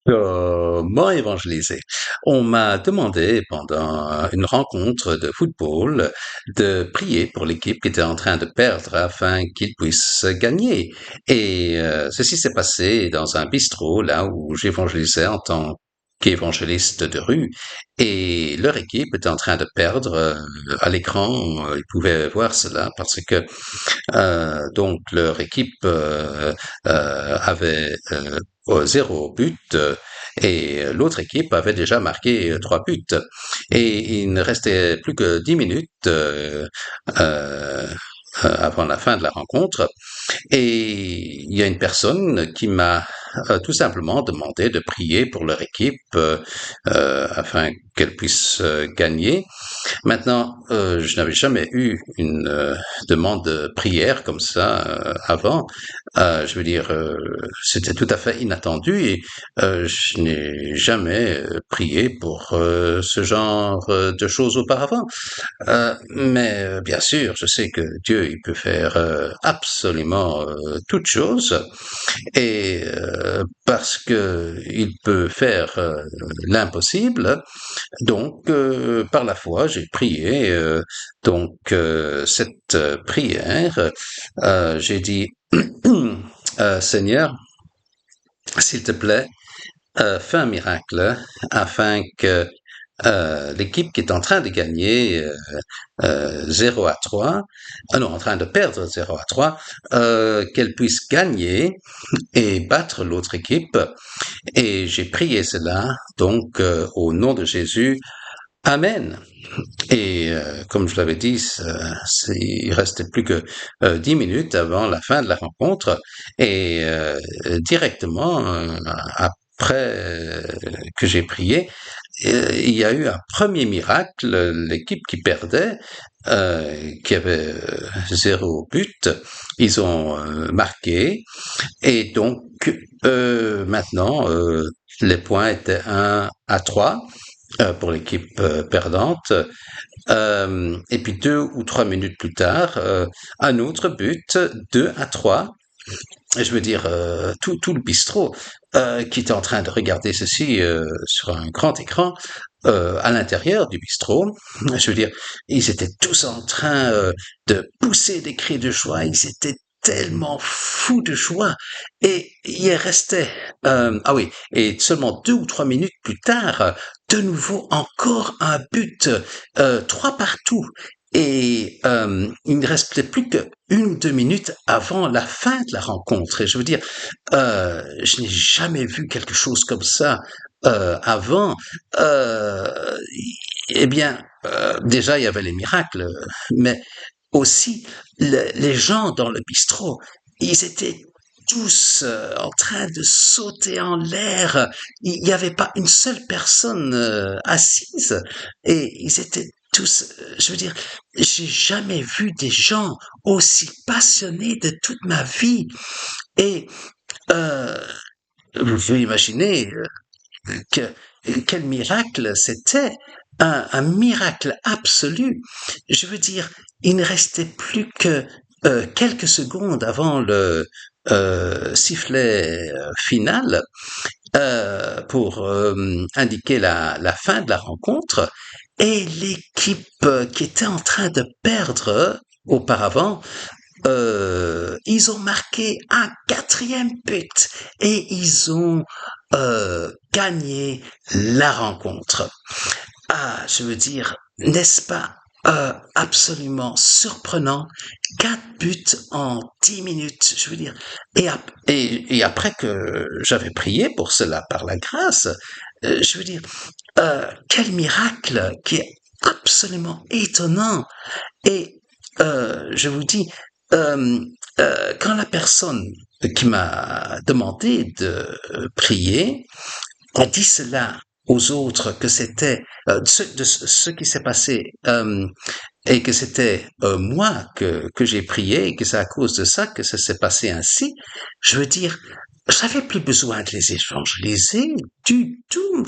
Comment évangéliser? On m'a demandé pendant une rencontre de football de prier pour l'équipe qui était en train de perdre afin qu'ils puissent gagner. Et ceci s'est passé dans un bistrot, là où j'évangélisais en tant qu'évangéliste de rue. Et leur équipe était en train de perdre à l'écran. Ils pouvaient voir cela parce que donc leur équipe avait zéro but et l'autre équipe avait déjà marqué trois buts. Et il ne restait plus que 10 minutes euh, avant la fin de la rencontre. Et il y a une personne qui m'a tout simplement demandé de prier pour leur équipe afin qu'elle puisse gagner. Maintenant, je n'avais jamais eu une demande de prière comme ça avant. Je veux dire, c'était tout à fait inattendu et je n'ai jamais prié pour ce genre de choses auparavant. Mais bien sûr, je sais que Dieu, il peut faire absolument toutes choses et parce que il peut faire l'impossible, donc, par la foi, j'ai prié. Donc, cette prière, j'ai dit, Seigneur, s'il te plaît, fais un miracle afin que l'équipe qui est en train de gagner 0-3, non, en train de perdre 0-3, qu'elle puisse gagner et battre l'autre équipe. Et j'ai prié cela, donc, au nom de Jésus. Amen. Et comme je l'avais dit, il restait plus que 10 minutes avant la fin de la rencontre et directement après que j'ai prié, il y a eu un premier miracle. L'équipe qui perdait, qui avait zéro but, ils ont marqué et donc maintenant les points étaient 1-3 pour l'équipe perdante. Et puis 2 ou 3 minutes plus tard, un autre but, 2-3. Et je veux dire, tout le bistrot qui était en train de regarder ceci sur un grand écran à l'intérieur du bistrot, je veux dire, ils étaient tous en train de pousser des cris de joie. Ils étaient tellement fous de joie. Et il restait, ah oui, et seulement 2 ou 3 minutes plus tard, de nouveau encore un but, trois partout. Et il ne restait plus que 1 ou 2 minutes avant la fin de la rencontre. Et je veux dire, je n'ai jamais vu quelque chose comme ça avant. Euh, eh bien, déjà, il y avait les miracles, mais aussi les gens dans le bistrot, ils étaient tous en train de sauter en l'air. Il n'y avait pas une seule personne assise et ils étaient tous, je veux dire, j'ai jamais vu des gens aussi passionnés de toute ma vie. Et euh, vous pouvez imaginer que, quel miracle c'était, un miracle absolu. Je veux dire, il ne restait plus que quelques secondes avant le sifflet final pour indiquer la fin de la rencontre. Et l'équipe qui était en train de perdre auparavant, ils ont marqué un quatrième but et ils ont gagné la rencontre. Ah, je veux dire, n'est-ce pas absolument surprenant? 4 buts en 10 minutes, je veux dire. Et après que j'avais prié pour cela par la grâce, je veux dire, quel miracle qui est absolument étonnant. Et je vous dis, euh, quand la personne qui m'a demandé de prier a dit cela aux autres, que c'était de ce qui s'est passé et que c'était moi que j'ai prié et que c'est à cause de ça que ça s'est passé ainsi, je veux dire, j'avais plus besoin de les évangéliser du tout.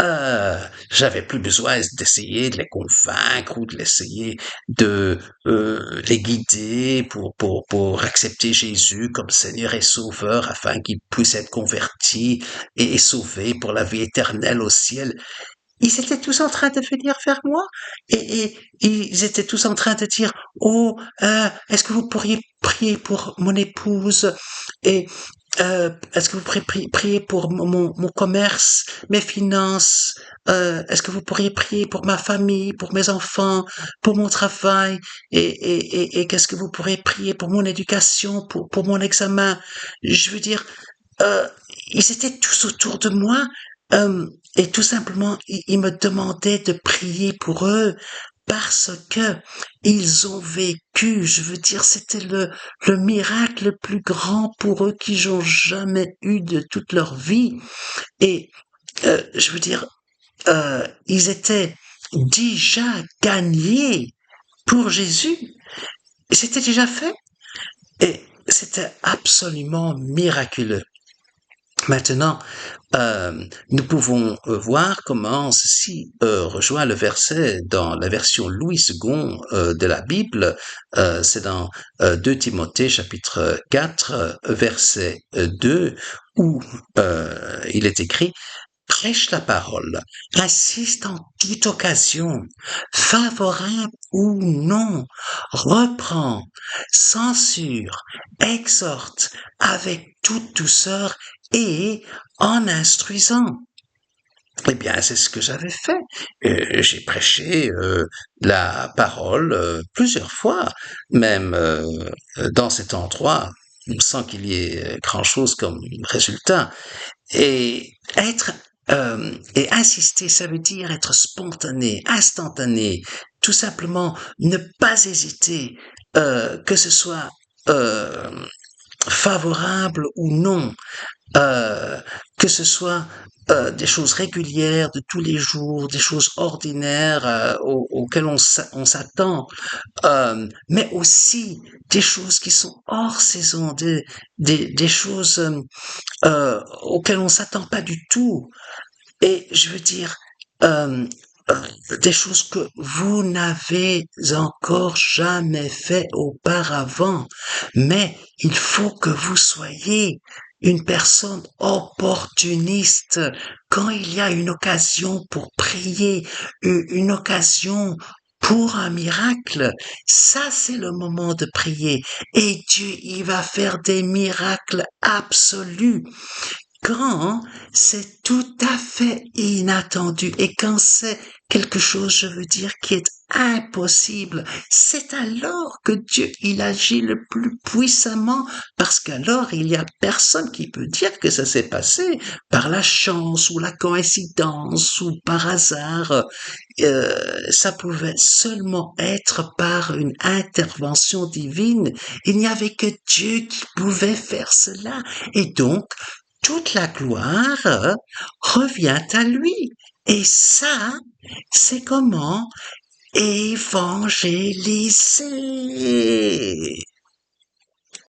euh, j'avais plus besoin d'essayer de les convaincre ou de l'essayer de les guider pour accepter Jésus comme Seigneur et Sauveur afin qu'ils puissent être convertis et sauvés pour la vie éternelle au ciel. Ils étaient tous en train de venir vers moi et ils étaient tous en train de dire, oh, est-ce que vous pourriez prier pour mon épouse et est-ce que vous pourriez prier pour mon commerce, mes finances, est-ce que vous pourriez prier pour ma famille, pour mes enfants, pour mon travail et qu'est-ce que vous pourriez prier pour mon éducation, pour mon examen? Je veux dire, euh, ils étaient tous autour de moi et tout simplement, ils me demandaient de prier pour eux parce que ils ont vécu. Je veux dire, c'était le miracle le plus grand pour eux qu'ils ont jamais eu de toute leur vie. Et je veux dire, ils étaient déjà gagnés pour Jésus. C'était déjà fait et c'était absolument miraculeux. Maintenant, nous pouvons voir comment ceci rejoint le verset dans la version Louis II de la Bible. C'est dans 2 Timothée chapitre 4, verset 2, où il est écrit prêche la parole, assiste en toute occasion, favorable ou non, reprend, censure, exhorte avec toute douceur et en instruisant. Eh bien, c'est ce que j'avais fait. J'ai prêché la parole plusieurs fois, même dans cet endroit, sans qu'il y ait grand-chose comme résultat. Et être et insister, ça veut dire être spontané, instantané, tout simplement ne pas hésiter, que ce soit euh, favorable ou non, euh, que ce soit des choses régulières de tous les jours, des choses ordinaires auxquelles on s'attend, mais aussi des choses qui sont hors saison, des choses auxquelles on s'attend pas du tout. Et je veux dire, euh, des choses que vous n'avez encore jamais fait auparavant. Mais il faut que vous soyez une personne opportuniste quand il y a une occasion pour prier, une occasion pour un miracle. Ça, c'est le moment de prier. Et Dieu, il va faire des miracles absolus quand c'est tout à fait inattendu et quand c'est quelque chose, je veux dire, qui est impossible, c'est alors que Dieu, il agit le plus puissamment parce qu'alors il y a personne qui peut dire que ça s'est passé par la chance ou la coïncidence ou par hasard. Ça pouvait seulement être par une intervention divine. Il n'y avait que Dieu qui pouvait faire cela. Et donc, toute la gloire revient à lui. Et ça, c'est comment évangéliser.